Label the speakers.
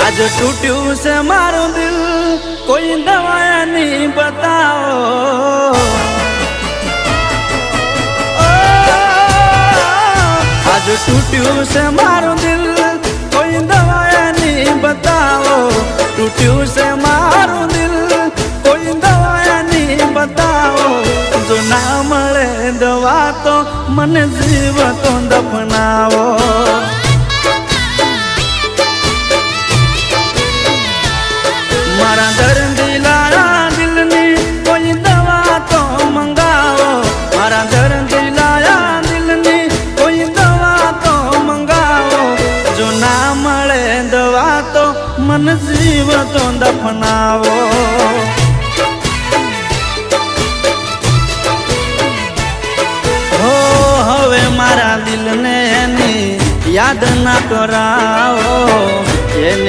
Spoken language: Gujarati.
Speaker 1: आज टूट्યું છે મારું દિલ કોઈ દવા નહીં બતાવો आज टूट्યું છે મારું દિલ કોઈ દવા નહીં બતાવો टूट्યું છે મારું દિલ કોઈ દવા નહીં બતાવો જો ના મળે દવા તો મને જીવતો દફનાવો મારા દર્દીલાયા દિલની કોઈ દવા તો મંગાવો મારા દર્દીલાયા દિલની કોઈ દવા તો મંગાવો જો ના મળે દવા તો મને જીવતો દફનાવો હો હવે મારા દિલને એની યાદ ના કરાવો એને